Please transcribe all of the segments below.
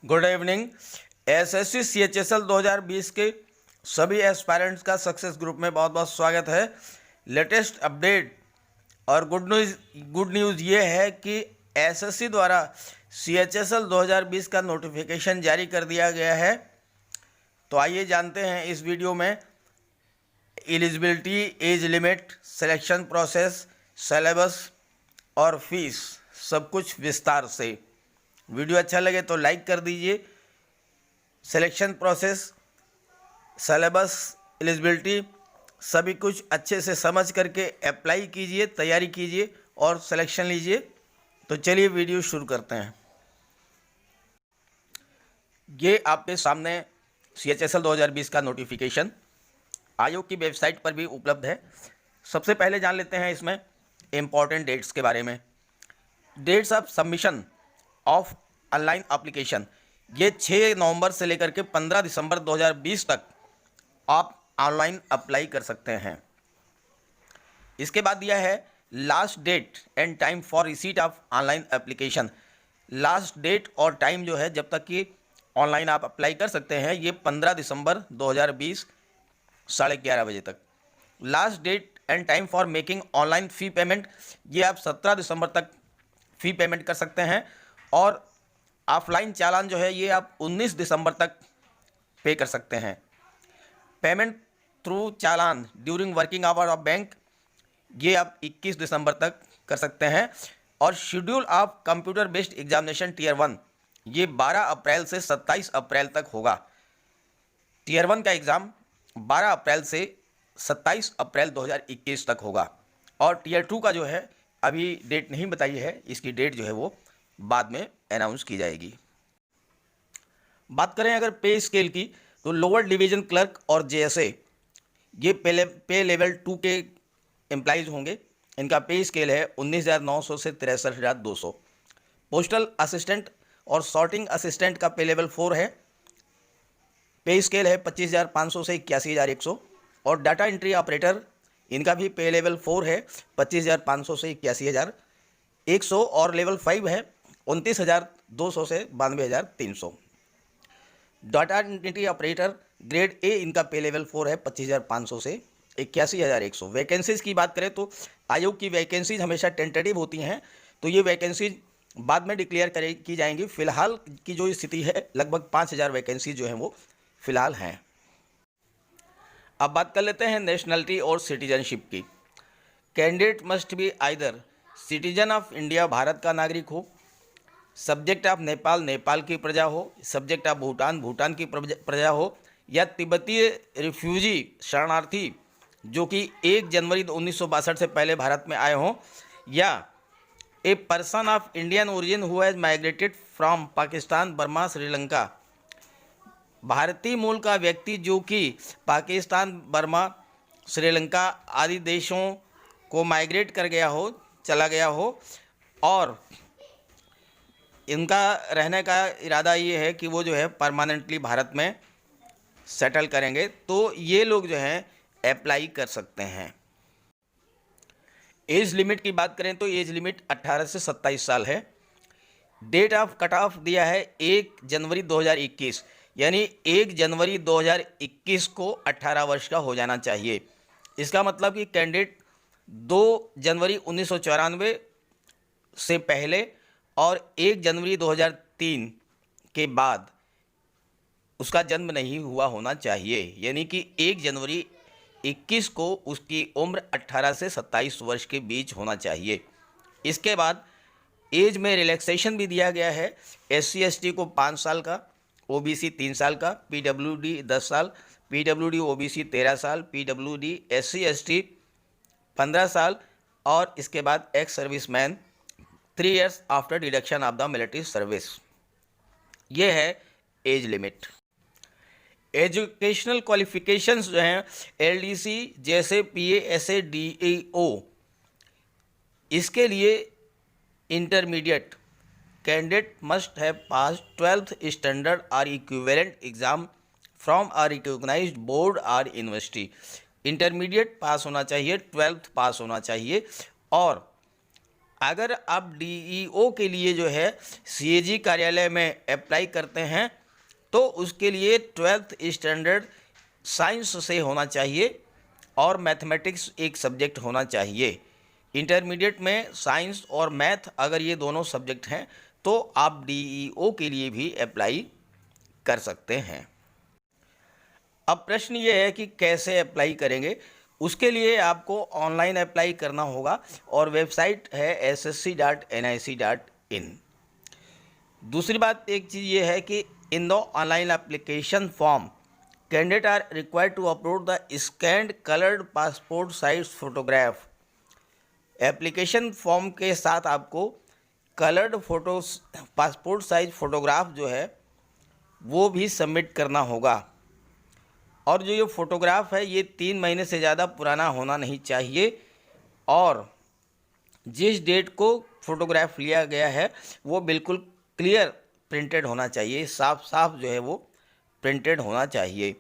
Good evening. SSC CHSL 2020 के सभी aspirants का सक्सेस ग्रुप में बहुत बहुत स्वागत है। लेटेस्ट अपडेट और गुड न्यूज़ ये है कि एसएससी द्वारा सीएचएसएल 2020 का नोटिफिकेशन जारी कर दिया गया है। तो आइए जानते हैं इस वीडियो में eligibility, age limit, selection process, syllabus और फीस सब कुछ विस्तार से। वीडियो अच्छा लगे तो लाइक कर दीजिए। सिलेक्शन प्रोसेस, सिलेबस, एलिजिबिलिटी सभी कुछ अच्छे से समझ करके अप्लाई कीजिए, तैयारी कीजिए और सिलेक्शन लीजिए। तो चलिए वीडियो शुरू करते हैं। ये आपके सामने सीएचएसएल 2020 का नोटिफिकेशन आयोग की वेबसाइट पर भी उपलब्ध है। सबसे पहले जान लेते हैं इसमें इम्पॉर्टेंट डेट्स के बारे में। Dates of submission of online application, ये 6 नवंबर से लेकर के 15 दिसंबर 2020 तक आप ऑनलाइन अप्लाई कर सकते हैं। इसके बाद दिया है last date and time for receipt of online application. Last date और टाइम जो है जब तक कि ऑनलाइन आप अप्लाई कर सकते हैं, ये 15 दिसंबर 2020 11:30 बजे तक। Last date and time for making online fee payment, ये आप 17 दिसंबर तक फ़ी पेमेंट कर सकते हैं। और ऑफलाइन चालान जो है ये आप 19 दिसंबर तक पे कर सकते हैं। Payment through challan during working hour of bank, ये आप 21 दिसंबर तक कर सकते हैं। और schedule of computer based examination tier 1, ये 12 अप्रैल से 27 अप्रैल तक होगा। टीयर 1 का एग्ज़ाम 12 अप्रैल से 27 अप्रैल 2021 तक होगा। और टीयर 2 का जो है अभी डेट नहीं बताई है, इसकी डेट जो है वो बाद में अनाउंस की जाएगी। बात करें अगर पे स्केल की, तो लोअर डिवीजन क्लर्क और जेएसए ये पे लेवल 2 के एम्प्लॉइज होंगे। इनका पे स्केल है 19,900 से 63,200। पोस्टल असिस्टेंट और सॉर्टिंग असिस्टेंट का पे लेवल 4 है। पे स्केल है 25,500 से 81,100। और डाटा एंट्री ऑपरेटर, इनका भी पे लेवल 4 है, 25,500 से 81,100। और लेवल 5 है 29,200 से 92,300। Data entry operator grade A, इनका पे लेवल 4 है, 25,500 से 81,100। वैकेंसीज़ की बात करें तो आयोग की वैकेंसीज हमेशा टेंटेटिव होती हैं, तो ये वैकेंसीज बाद में डिक्लेयर की जाएंगी। फिलहाल की जो स्थिति है, लगभग 5,000 वैकेंसीज जो हैं वो फिलहाल हैं। अब बात कर लेते हैं नेशनलिटी और सिटीजनशिप की। Candidate must be either citizen of India, Bharat का नागरिक हो, सब्जेक्ट ऑफ नेपाल, नेपाल की प्रजा हो, सब्जेक्ट ऑफ भूटान, भूटान की प्रजा हो, या तिब्बतीय रिफ्यूजी शरणार्थी जो कि 1 जनवरी 1962 से पहले भारत में आए हों, या a person of Indian origin who has migrated from Pakistan, Burma, Sri Lanka, भारतीय मूल का व्यक्ति जो कि पाकिस्तान, बर्मा, श्रीलंका आदि देशों को माइग्रेट कर गया हो, चला गया हो, और इनका रहने का इरादा ये है कि वो जो है परमानेंटली भारत में सेटल करेंगे, तो ये लोग जो हैं अप्लाई कर सकते हैं। एज लिमिट की बात करें तो एज लिमिट 18 से 27 साल है। डेट ऑफ कट ऑफ दिया है 1 जनवरी 2021, यानी 1 जनवरी 2021 को 18 वर्ष का हो जाना चाहिए। इसका मतलब कि कैंडिडेट 2 जनवरी 1994 से पहले और 1 जनवरी 2003 के बाद उसका जन्म नहीं हुआ होना चाहिए, यानी कि 1 जनवरी 21 को उसकी उम्र 18 से 27 वर्ष के बीच होना चाहिए। इसके बाद एज में रिलैक्सेशन भी दिया गया है। SC ST को 5 साल का, OBC 3 साल का, PWD 10 साल, PWD OBC 13 साल, PWD SC ST 15 साल, और इसके बाद ex serviceman 3 years after deduction of the military service. ये है एज लिमिट। एजुकेशनल क्वालिफिकेशंस जो हैं LDC जैसे PA SA DEO, इसके लिए intermediate candidate must have pass 12th standard और equivalent exam from a recognised board और यूनिवर्सिटी। इंटरमीडिएट पास होना चाहिए, 12th पास होना चाहिए, और अगर आप डीईओ के लिए जो है सीएजी कार्यालय में अप्लाई करते हैं तो उसके लिए 12th स्टैंडर्ड साइंस से होना चाहिए और मैथमेटिक्स एक सब्जेक्ट होना चाहिए। इंटरमीडिएट में साइंस और मैथ अगर ये दोनों सब्जेक्ट हैं तो आप डीईओ के लिए भी अप्लाई कर सकते हैं। अब प्रश्न ये है कि कैसे अप्लाई करेंगे। उसके लिए आपको ऑनलाइन अप्लाई करना होगा और वेबसाइट है ssc.nic.in। दूसरी बात एक चीज़ ये है कि in the online application form candidate are required to upload the scanned coloured passport size photograph. Application form के साथ आपको coloured photos passport size photograph जो है वो भी सबमिट करना होगा। और जो ये फ़ोटोग्राफ है ये 3 महीने से ज़्यादा पुराना होना नहीं चाहिए और जिस डेट को फ़ोटोग्राफ लिया गया है वो बिल्कुल क्लियर प्रिंटेड होना चाहिए, साफ साफ जो है वो प्रिंटेड होना चाहिए।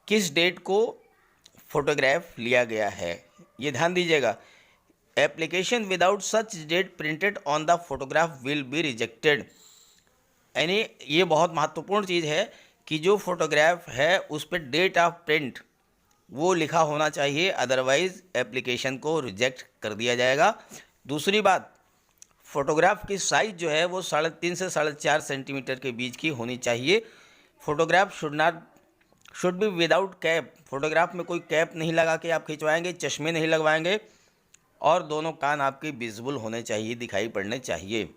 किस डेट को फोटोग्राफ लिया गया है ये ध्यान दीजिएगा। Application without such date printed on the photograph will be rejected. यानी ये बहुत महत्वपूर्ण चीज़ है कि जो फोटोग्राफ है उस पर डेट ऑफ प्रिंट वो लिखा होना चाहिए, अदरवाइज़ एप्लीकेशन को रिजेक्ट कर दिया जाएगा। दूसरी बात, फ़ोटोग्राफ की साइज़ जो है वो 3.5 से 4.5 सेंटीमीटर के बीच की होनी चाहिए। Photograph should be without cap. Photograph में कोई कैप नहीं लगा के आप खिंचवाएंगे, चश्मे नहीं लगवाएंगे और दोनों कान आपके विजिबल होने चाहिए, दिखाई पड़ने चाहिए।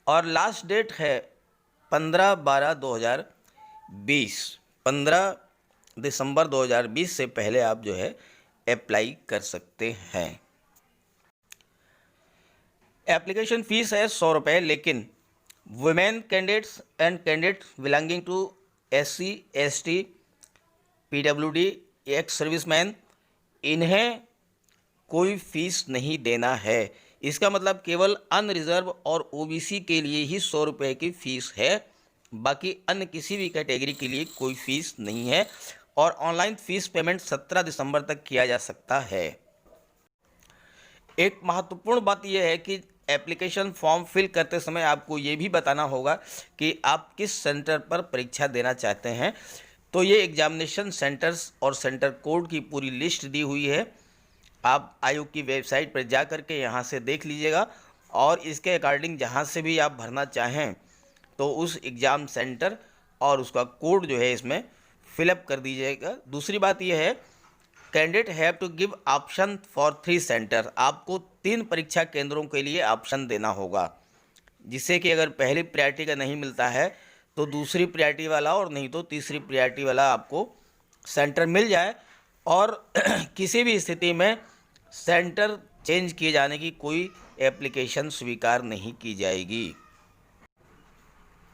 और लास्ट डेट है 15/12/2020। 15 दिसंबर 2020 से पहले आप जो है अप्लाई कर सकते हैं। एप्लीकेशन फ़ीस है 100 रुपये, लेकिन women candidates and candidates belonging to SC ST PWD ex serviceman इन्हें कोई फ़ीस नहीं देना है। इसका मतलब केवल अनरिजर्व और OBC के लिए ही 100 रुपये की फ़ीस है, बाकी अन्य किसी भी कैटेगरी के लिए कोई फ़ीस नहीं है। और ऑनलाइन फ़ीस पेमेंट 17 दिसंबर तक किया जा सकता है। एक महत्वपूर्ण बात यह है कि एप्लीकेशन फॉर्म फिल करते समय आपको ये भी बताना होगा कि आप किस सेंटर पर परीक्षा देना चाहते हैं। तो ये एग्जामिनेशन सेंटर्स और सेंटर कोड की पूरी लिस्ट दी हुई है। आप आयोग की वेबसाइट पर जा कर के यहाँ से देख लीजिएगा और इसके अकॉर्डिंग जहाँ से भी आप भरना चाहें तो उस एग्ज़ाम सेंटर और उसका कोड जो है इसमें फिलअप कर दीजिएगा। दूसरी बात यह है, candidate have to give option for 3 centre. आपको 3 परीक्षा केंद्रों के लिए ऑप्शन देना होगा, जिससे कि अगर पहली प्रायोरिटी का नहीं मिलता है तो दूसरी प्रायोरिटी वाला और नहीं तो तीसरी प्रायोरिटी वाला आपको सेंटर मिल जाए। और किसी भी स्थिति में सेंटर चेंज किए जाने की कोई एप्लीकेशन स्वीकार नहीं की जाएगी।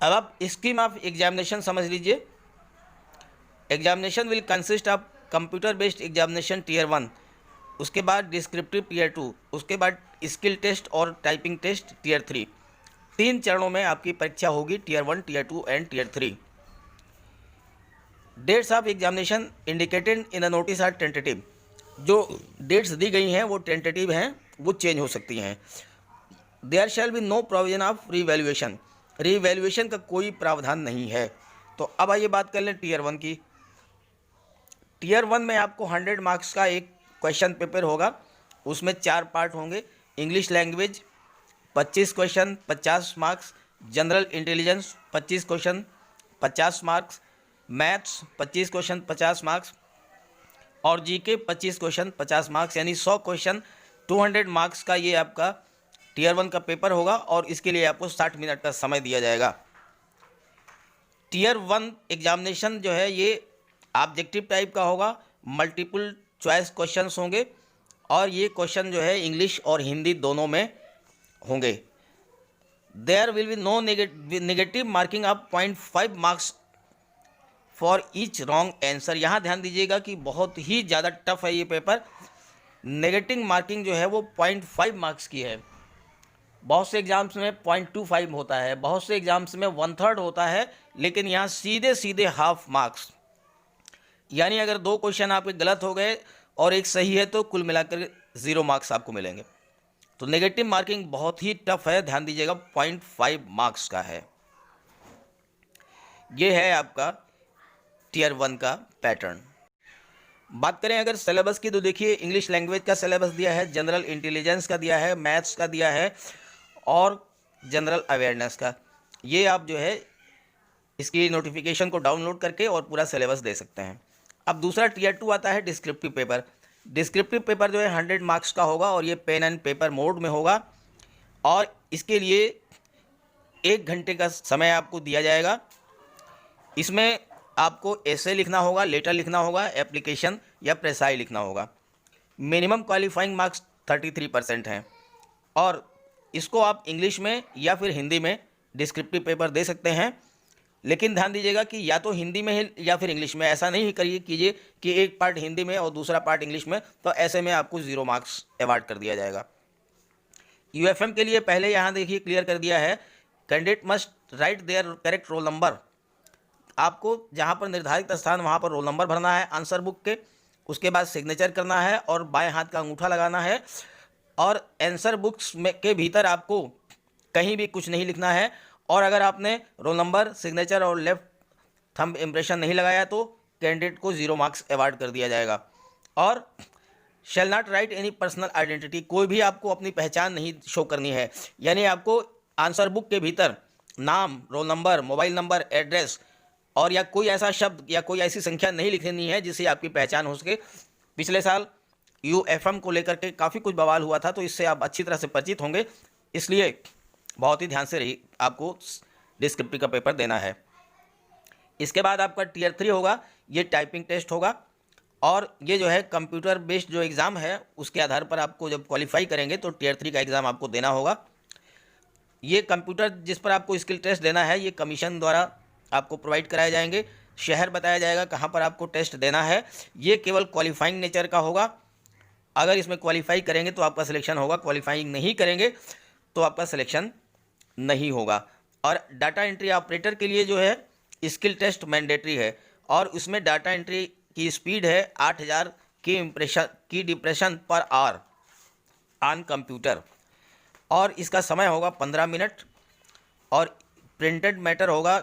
अब आप स्कीम ऑफ एग्जामिनेशन समझ लीजिए। Examination will consist of computer based examination tier 1, उसके बाद डिस्क्रिप्टिव टीयर 2, उसके बाद स्किल टेस्ट और टाइपिंग टेस्ट टीयर 3। 3 चरणों में आपकी परीक्षा होगी, tier 1, tier 2 and tier 3। Dates of examination indicated in the notice are tentative. जो डेट्स दी गई हैं वो टेंटेटिव हैं, वो चेंज हो सकती हैं। There shall be no provision of revaluation. Revaluation का कोई प्रावधान नहीं है। तो अब आइए बात कर लें टीयर 1 की। टीयर 1 में आपको 100 मार्क्स का एक क्वेश्चन पेपर होगा, उसमें 4 पार्ट होंगे। English language 25 question 50 marks, general intelligence 25 question 50 marks, maths 25 question 50 marks और जीके 25 क्वेश्चन 50 मार्क्स, यानी 100 क्वेश्चन 200 मार्क्स का ये आपका टीयर 1 का पेपर होगा और इसके लिए आपको 60 मिनट का समय दिया जाएगा। टीयर 1 एग्जामिनेशन जो है ये ऑब्जेक्टिव टाइप का होगा, मल्टीपल चॉइस क्वेश्चंस होंगे और ये क्वेश्चन जो है इंग्लिश और हिंदी दोनों में होंगे। There will be no negative marking of 0.5 marks for each wrong answer. यहाँ ध्यान दीजिएगा कि बहुत ही ज़्यादा टफ है ये पेपर। नेगेटिव मार्किंग जो है वो 0.5 मार्क्स की है। बहुत से एग्जाम्स में 0.25 होता है, बहुत से एग्जाम्स में 1/3 होता है, लेकिन यहाँ सीधे सीधे हाफ मार्क्स। यानी अगर 2 क्वेश्चन आपके गलत हो गए और एक सही है तो कुल मिलाकर 0 मार्क्स आपको मिलेंगे। तो नेगेटिव मार्किंग बहुत ही टफ है, ध्यान दीजिएगा, 0.5 मार्क्स का है। ये है आपका टियर 1 का पैटर्न। बात करें अगर सिलेबस की, तो देखिए इंग्लिश लैंग्वेज का सिलेबस दिया है, जनरल इंटेलिजेंस का दिया है, मैथ्स का दिया है और जनरल अवेयरनेस का। ये आप जो है इसकी नोटिफिकेशन को डाउनलोड करके और पूरा सिलेबस दे सकते हैं। अब दूसरा टियर 2 आता है डिस्क्रिप्टिव पेपर। डिस्क्रिप्टिव पेपर जो है 100 मार्क्स का होगा और ये पेन एंड पेपर मोड में होगा और इसके लिए 1 घंटे का समय आपको दिया जाएगा। इसमें आपको एसे लिखना होगा, लेटर लिखना होगा, एप्लीकेशन या प्रेसाई लिखना होगा। मिनिमम क्वालिफाइंग मार्क्स 33% हैं और इसको आप इंग्लिश में या फिर हिंदी में डिस्क्रिप्टिव पेपर दे सकते हैं। लेकिन ध्यान दीजिएगा कि या तो हिंदी में है या फिर इंग्लिश में, ऐसा नहीं कीजिए कि एक पार्ट हिंदी में और दूसरा पार्ट इंग्लिश में, तो ऐसे में आपको 0 मार्क्स अवार्ड कर दिया जाएगा। यूएफएम के लिए पहले यहाँ देखिए क्लियर कर दिया है, candidate must write their correct roll number. आपको जहाँ पर निर्धारित स्थान वहाँ पर रोल नंबर भरना है आंसर बुक के, उसके बाद सिग्नेचर करना है और बाएं हाथ का अंगूठा लगाना है और आंसर बुक्स में के भीतर आपको कहीं भी कुछ नहीं लिखना है। और अगर आपने रोल नंबर, सिग्नेचर और लेफ्ट थंब इम्प्रेशन नहीं लगाया तो कैंडिडेट को 0 मार्क्स अवार्ड कर दिया जाएगा। और shall not right any personal identity, कोई भी आपको अपनी पहचान नहीं शो करनी है, यानी आपको आंसर बुक के भीतर नाम, roll number, mobile number, address और या कोई ऐसा शब्द या कोई ऐसी संख्या नहीं लिखनी है जिससे आपकी पहचान हो सके। पिछले साल यूएफएम को लेकर के काफ़ी कुछ बवाल हुआ था, तो इससे आप अच्छी तरह से परिचित होंगे, इसलिए बहुत ही ध्यान से रही आपको डिस्क्रिप्टिव का पेपर देना है। इसके बाद आपका टियर 3 होगा, ये टाइपिंग टेस्ट होगा और ये जो है कंप्यूटर बेस्ड जो एग्ज़ाम है उसके आधार पर आपको जब क्वालिफाई करेंगे तो टियर 3 का एग्ज़ाम आपको देना होगा। ये कंप्यूटर जिस पर आपको स्किल टेस्ट देना है ये कमीशन द्वारा आपको प्रोवाइड कराए जाएंगे। शहर बताया जाएगा कहाँ पर आपको टेस्ट देना है। ये केवल क्वालिफाइंग नेचर का होगा, अगर इसमें क्वालिफाई करेंगे तो आपका सिलेक्शन होगा, क्वालिफाइंग नहीं करेंगे तो आपका सिलेक्शन नहीं होगा। और डाटा एंट्री ऑपरेटर के लिए जो है स्किल टेस्ट मैंडेटरी है और उसमें डाटा एंट्री की स्पीड है 8000 की depression per hour on computer और इसका समय होगा 15 मिनट और प्रिंटेड मैटर होगा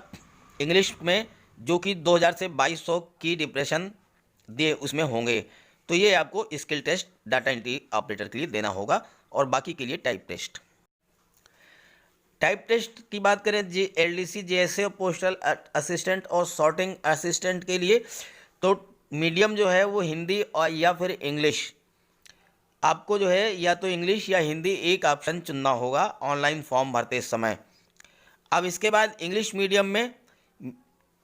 इंग्लिश में जो कि 2000 से 2200 की डिप्रेशन दे उसमें होंगे। तो ये आपको skill test data entry operator के लिए देना होगा और बाकी के लिए टाइप टेस्ट। टाइप टेस्ट की बात करें एलडीसी, जेएसए, पोस्टल असिस्टेंट और सॉर्टिंग असिस्टेंट के लिए तो मीडियम जो है वो हिंदी और या फिर इंग्लिश, आपको जो है या तो इंग्लिश या हिंदी एक ऑप्शन चुनना होगा ऑनलाइन फॉर्म भरते समय। अब इसके बाद इंग्लिश मीडियम में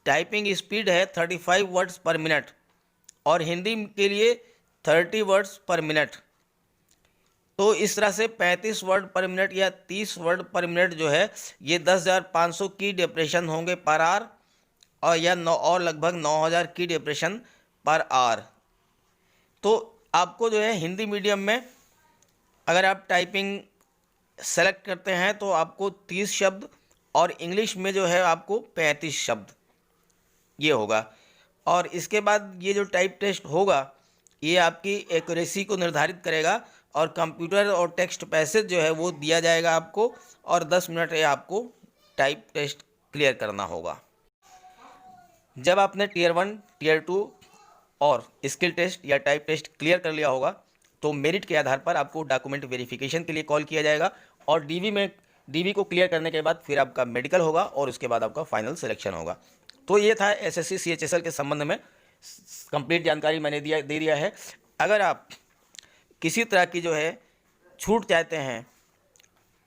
टाइपिंग स्पीड है 35 वर्ड्स पर मिनट और हिंदी के लिए 30 वर्ड्स पर मिनट। तो इस तरह से 35 वर्ड पर मिनट या 30 वर्ड पर मिनट जो है ये 10,500 की डिप्रेशन होंगे पर आवर और या और लगभग 9,000 की डिप्रेशन पर आवर। तो आपको जो है हिंदी मीडियम में अगर आप टाइपिंग सेलेक्ट करते हैं तो आपको 30 शब्द और इंग्लिश में जो है आपको 35 शब्द ये होगा। और इसके बाद ये जो टाइप टेस्ट होगा ये आपकी एक्यूरेसी को निर्धारित करेगा और कंप्यूटर और टेक्स्ट पैसेज जो है वो दिया जाएगा आपको और 10 मिनट ये आपको टाइप टेस्ट क्लियर करना होगा। जब आपने टियर 1, टियर 2 और स्किल टेस्ट या टाइप टेस्ट क्लियर कर लिया होगा तो मेरिट के आधार पर आपको डॉक्यूमेंट वेरिफिकेशन के लिए कॉल किया जाएगा और डीवी को क्लियर करने के बाद फिर आपका मेडिकल होगा और उसके बाद आपका फाइनल सिलेक्शन होगा। तो ये था एसएससी सीएचएसएल के संबंध में कंप्लीट जानकारी मैंने दे दिया है। अगर आप किसी तरह की जो है छूट चाहते हैं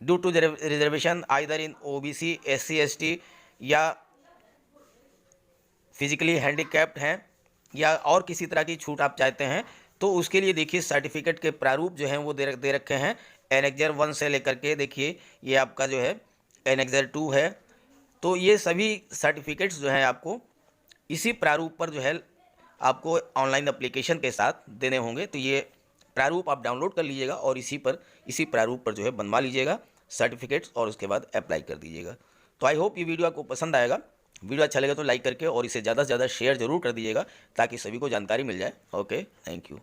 due to reservation either in OBC, SC, ST या फिजिकली हैंडीकैप्ड हैं या और किसी तरह की छूट आप चाहते हैं तो उसके लिए देखिए सर्टिफिकेट के प्रारूप जो हैं वो दे रखे हैं। एनेक्जर 1 से लेकर के देखिए ये आपका जो है एनेक्जर 2 है। तो ये सभी सर्टिफिकेट्स जो हैं आपको इसी प्रारूप पर जो है आपको ऑनलाइन एप्लीकेशन के साथ देने होंगे। तो ये प्रारूप आप डाउनलोड कर लीजिएगा और इसी प्रारूप पर जो है बनवा लीजिएगा सर्टिफिकेट्स और उसके बाद अप्लाई कर दीजिएगा। तो आई होप ये वीडियो आपको पसंद आएगा। वीडियो अच्छा लगे तो लाइक करके और इसे ज़्यादा से ज़्यादा शेयर जरूर कर दीजिएगा ताकि सभी को जानकारी मिल जाए। Okay, thank you.